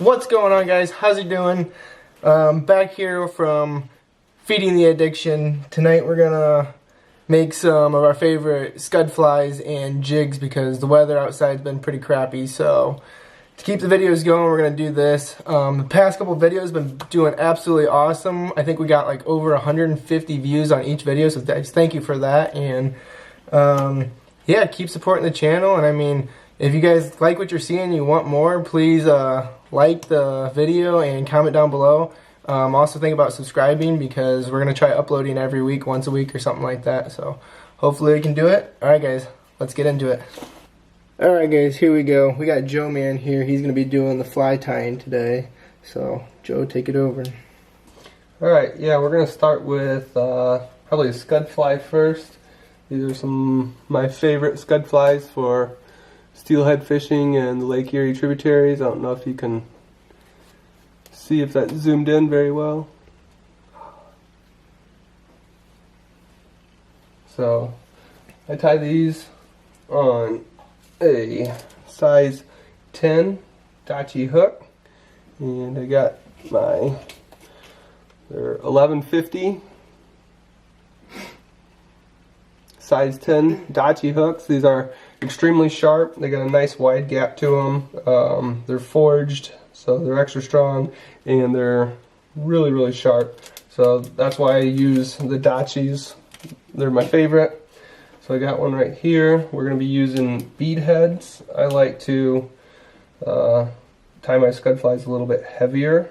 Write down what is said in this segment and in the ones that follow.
What's going on, guys? How's it doing? Back here from Feeding the Addiction. Tonight we're gonna make some of our favorite scud flies and jigs because the weather outside's been pretty crappy. So to keep the videos going, we're gonna do this. The past couple videos have been doing absolutely awesome. I think we got like over 150 views on each video, so thank you for that. And yeah, keep supporting the channel. And I mean, if you guys like what you're seeing and you want more, please like the video and comment down below. Also think about subscribing because we're going to try uploading every week, once a week or something like that. So hopefully we can do it. Alright guys, let's get into it. Alright guys, here we go. We got Joe Man here. He's going to be doing the fly tying today. So Joe, take it over. Alright, yeah, we're going to start with probably a scud fly first. These are some of my favorite scud flies for steelhead fishing and the Lake Erie tributaries. I don't know if you can see if that's zoomed in very well. So I tie these on a size 10 Dachi hook, and I got they're 1150 size 10 Dachi hooks. These are extremely sharp. They got a nice wide gap to them. They're forged, so they're extra strong, and they're really, really sharp. So that's why I use the Dachis. They're my favorite. So I got one right here. We're going to be using bead heads. I like to tie my scud flies a little bit heavier.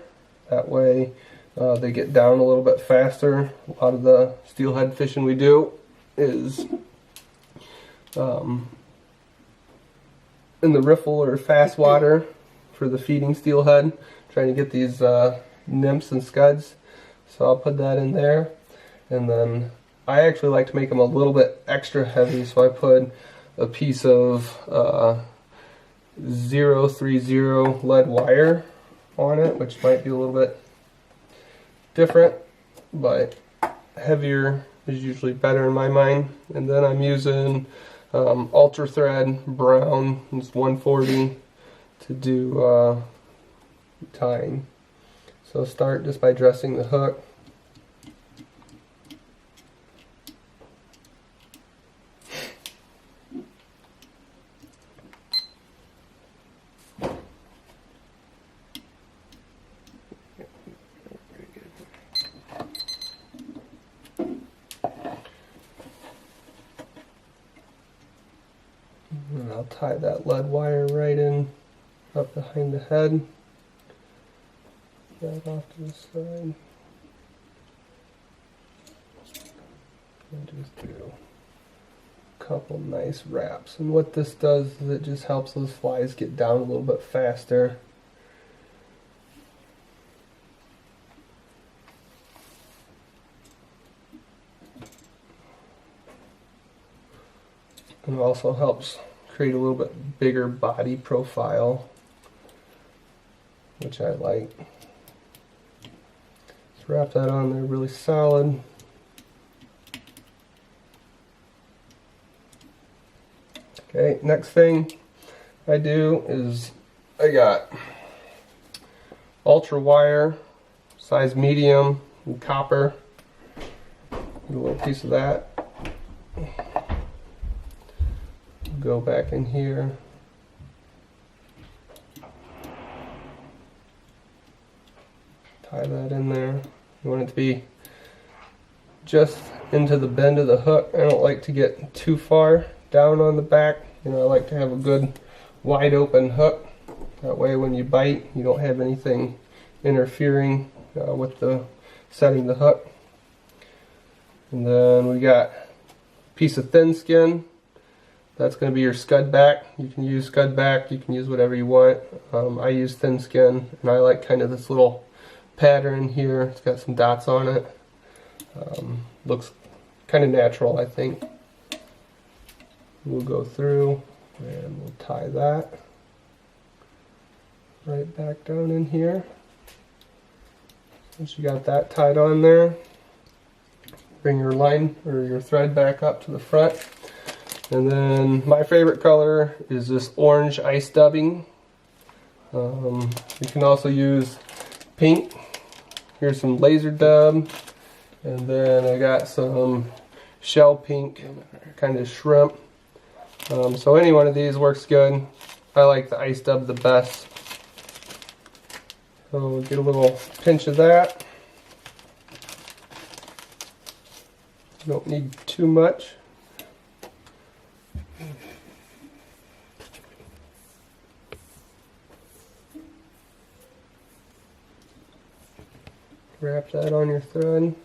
That way they get down a little bit faster. A lot of the steelhead fishing we do is in the riffle or fast water for the feeding steelhead, trying to get these nymphs and scuds. So I'll put that in there, and then I actually like to make them a little bit extra heavy, so I put a piece of 030 lead wire on it, which might be a little bit different, but heavier is usually better in my mind. And then I'm using Ultra Thread brown, it's 140 to do tying. So start just by dressing the hook. And I'll tie that lead wire right in up behind the head. That off to the side. And just do a couple nice wraps. And what this does is it just helps those flies get down a little bit faster. And it also helps create a little bit bigger body profile, which I like. Just wrap that on there really solid. Okay, next thing I do is I got ultra wire, size medium, and copper. A little piece of that. Go back in here. Tie that in there. You want it to be just into the bend of the hook. I don't like to get too far down on the back. You know, I like to have a good wide open hook. That way when you bite, you don't have anything interfering with the setting the hook. And then we got a piece of thin skin. That's going to be your scud back. You can use scud back, you can use whatever you want. I use thin skin, and I like kind of this little pattern here. It's got some dots on it. Looks kind of natural, I think. We'll go through and we'll tie that right back down in here. Once you got that tied on there, bring your line or your thread back up to the front. And then my favorite color is this orange ice dubbing. You can also use pink. Here's some laser dub, and then I got some shell pink, kind of shrimp. So any one of these works good. I like the ice dub the best. So we'll get a little pinch of that. Don't need too much. Wrap that on your thread, and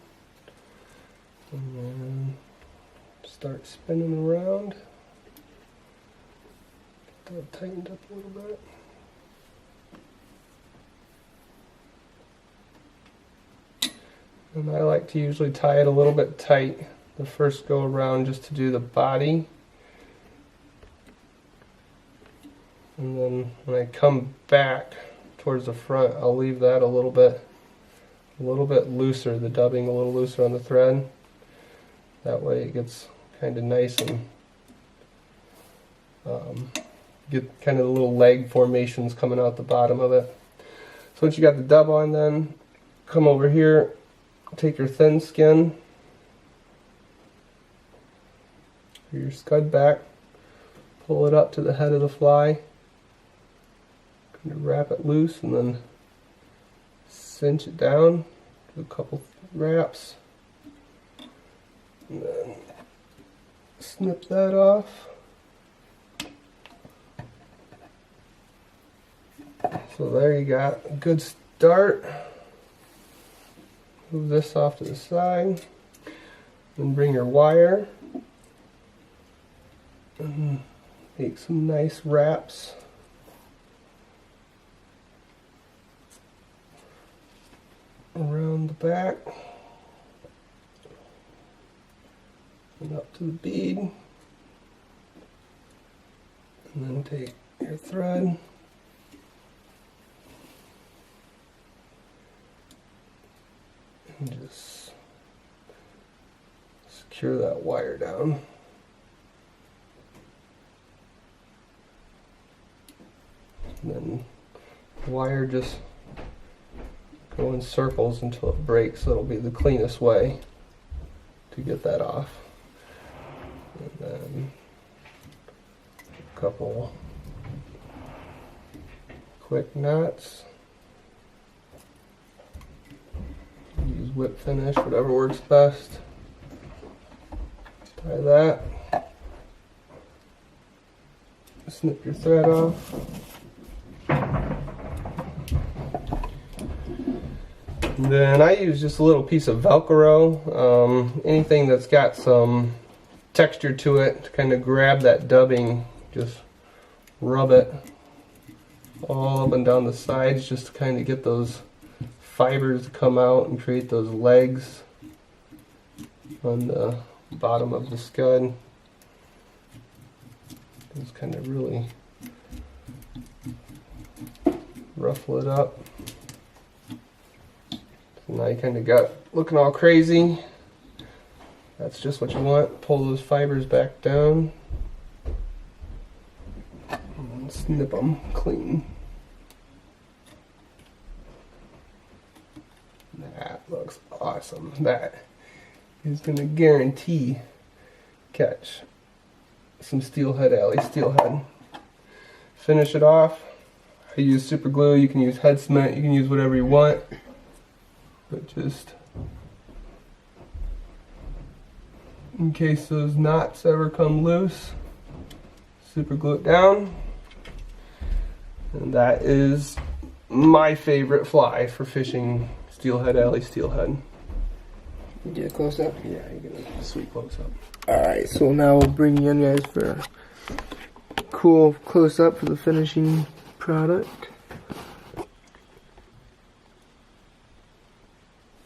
then start spinning around. Get that tightened up a little bit. And I like to usually tie it a little bit tight the first go around just to do the body. And then when I come back towards the front, I'll leave that a little bit looser, the dubbing a little looser on the thread. That way it gets kind of nice and get kind of the little leg formations coming out the bottom of it. So once you got the dub on, then come over here, take your thin skin, your scud back, pull it up to the head of the fly, kind of wrap it loose, and then cinch it down, do a couple wraps, and then snip that off. So there you got a good start. Move this off to the side, then bring your wire and make some nice wraps. Around the back and up to the bead, and then take your thread and just secure that wire down. And then the wire just go in circles until it breaks. That'll be the cleanest way to get that off. And then a couple quick knots. Use whip finish, whatever works best. Tie that. Snip your thread off. And then I use just a little piece of Velcro, anything that's got some texture to it to kind of grab that dubbing, just rub it all up and down the sides just to kind of get those fibers to come out and create those legs on the bottom of the scud. Just kind of really ruffle it up. So now you kind of got looking all crazy. That's just what you want. Pull those fibers back down and snip them clean. That looks awesome. That is going to guarantee catch some Steelhead Alley Steelhead. Finish it off. I use super glue. You can use head cement. You can use whatever you want. But just in case those knots ever come loose, super glue it down. And that is my favorite fly for fishing Steelhead Alley Steelhead. Get a close up? Yeah, you get a sweet close up. Alright, so now we'll bring you in guys for a cool close up for the finishing product.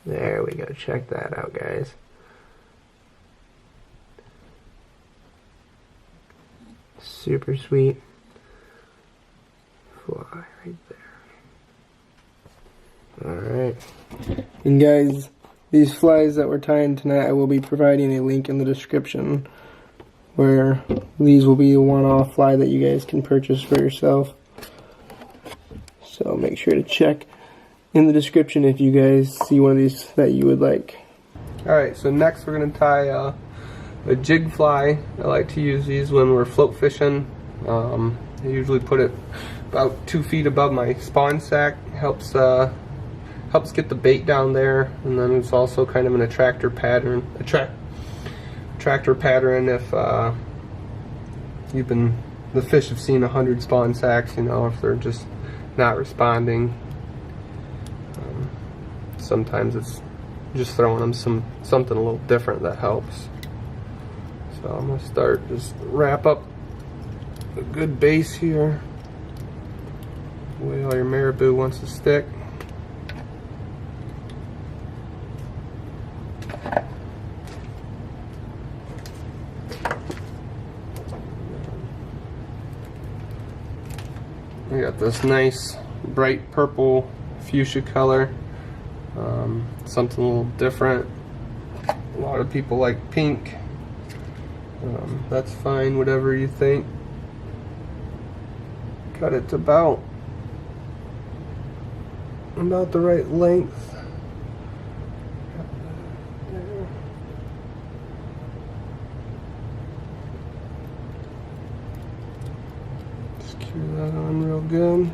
There we go, check that out guys. Super sweet fly right there. Alright. And guys, these flies that we're tying tonight, I will be providing a link in the description where these will be a one-off fly that you guys can purchase for yourself. So make sure to check in the description if you guys see one of these that you would like. Alright, so next we're going to tie a jig fly. I like to use these when we're float fishing. I usually put it about 2 feet above my spawn sack. Helps get the bait down there, and then it's also kind of an attractor pattern. Attractor pattern if the fish have seen 100 spawn sacks, you know, if they're just not responding. Sometimes it's just throwing them something a little different that helps. So I'm gonna start, just wrap up a good base here. The way all your marabou wants to stick. We got this nice bright purple fuchsia color. Something a little different. A lot of people like pink. That's fine, whatever you think. Cut it to about the right length. Secure that on real good.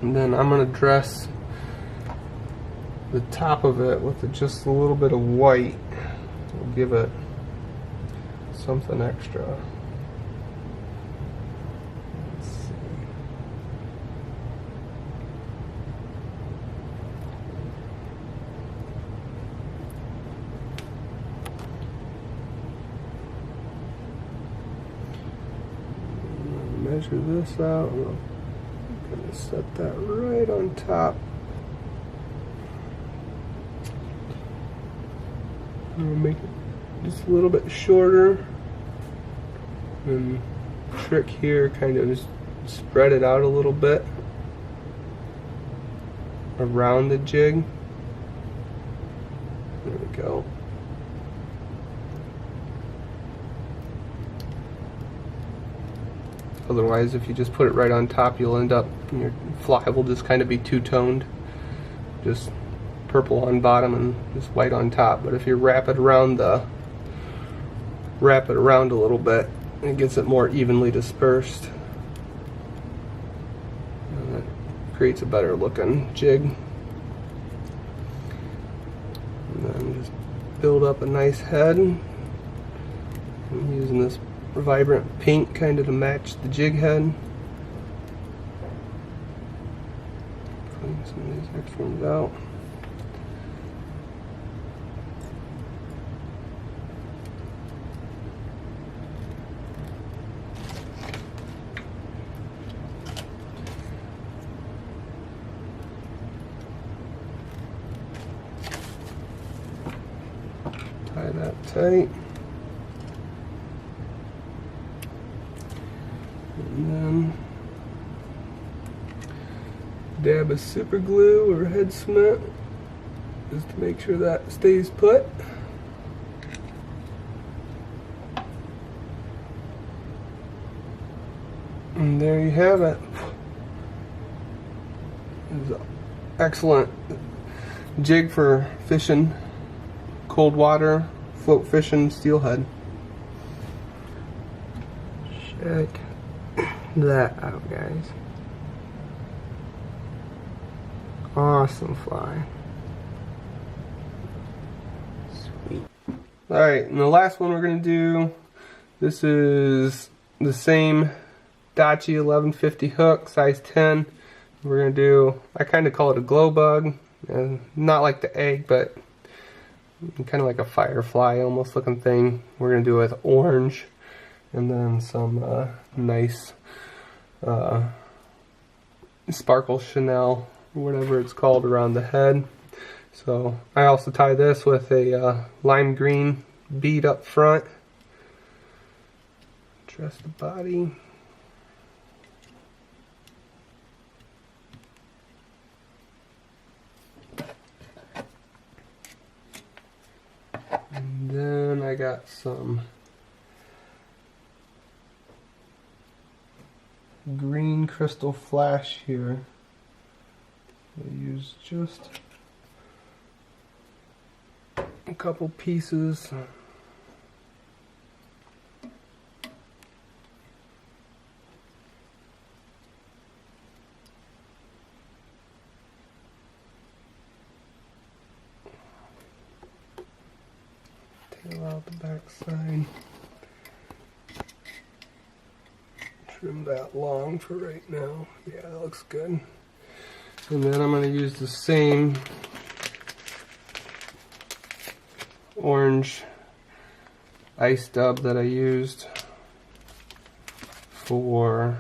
And then I'm going to dress the top of it with just a little bit of white. We'll give it something extra. Let's see. Measure this out. I'm gonna set that right on top. I'm gonna make it just a little bit shorter, and trick here, kind of just spread it out a little bit around the jig. There we go. Otherwise, if you just put it right on top, you'll end up, your fly will just kind of be two-toned. Just purple on bottom and just white on top. But if you wrap it around a little bit, it gets it more evenly dispersed. And that creates a better looking jig. And then just build up a nice head. I'm using this vibrant pink kind of to match the jig head. Clean some of these extra ones out. Tie that tight. And then dab a super glue or head cement just to make sure that stays put. And there you have it. It's an excellent jig for fishing cold water, float fishing, steelhead. Check that out, guys. Awesome fly. Sweet. Alright, and the last one we're going to do, this is the same Dachi 1150 hook, size 10. We're going to do, I kind of call it a glow bug. Not like the egg, but kind of like a firefly almost looking thing. We're going to do it with orange and then some nice sparkle Chanel, whatever it's called, around the head. So I also tie this with a lime green bead up front. Dress the body. And then I got some green crystal flash here. I use just a couple pieces. Tail out the back side. Trim that long for right now. Yeah, that looks good. And then I'm going to use the same orange ice dub that I used for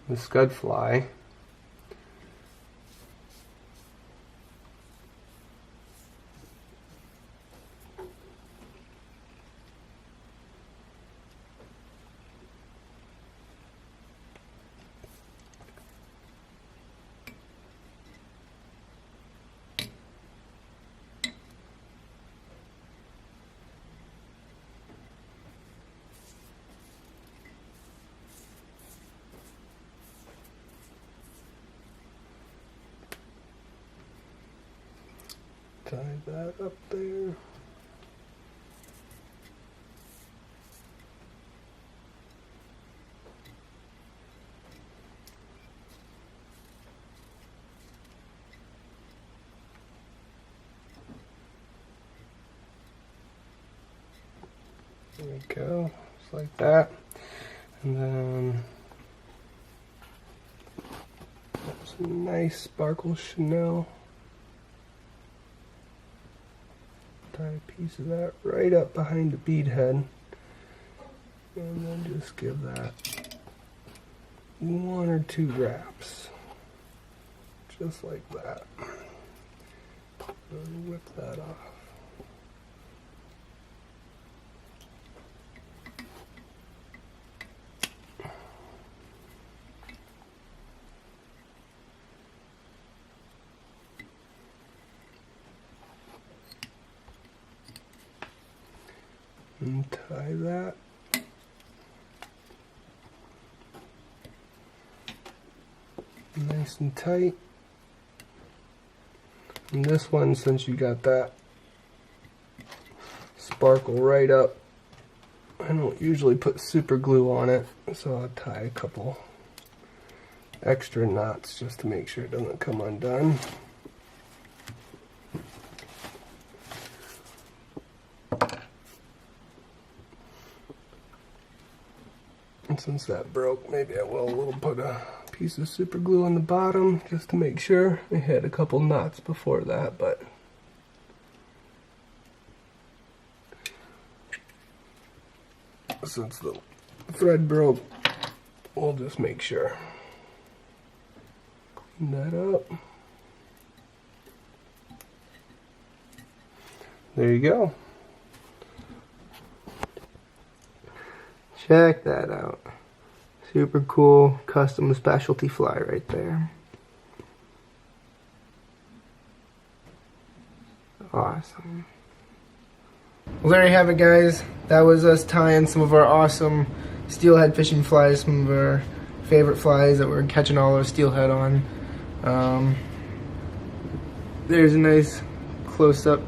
the Scud Fly. Tie that up there. There we go, just like that. And then some nice sparkle Chanel. Tie a piece of that right up behind the bead head, and then just give that 1 or 2 wraps, just like that, and whip that off. And tie that. Nice and tight. And this one, since you got that sparkle right up, I don't usually put super glue on it, so I'll tie a couple extra knots just to make sure it doesn't come undone. And since that broke, maybe I will put a piece of super glue on the bottom just to make sure. I had a couple knots before that, but since the thread broke, we'll just make sure. Clean that up. There you go. Check that out. Super cool custom specialty fly right there. Awesome. Well, there you have it, guys. That was us tying some of our awesome steelhead fishing flies, some of our favorite flies that we're catching all our steelhead on. There's a nice close-up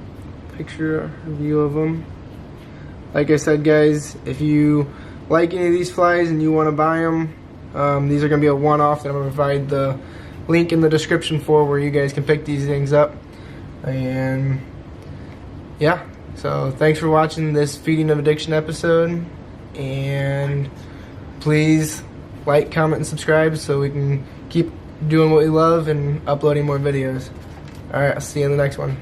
picture view of them. Like I said, guys, if you like any of these flies and you want to buy them, these are going to be a one-off that I'm going to provide the link in the description for, where you guys can pick these things up. And yeah, so thanks for watching this Feeding of Addiction episode, and please like, comment, and subscribe so we can keep doing what we love and uploading more videos. Alright, I'll see you in the next one.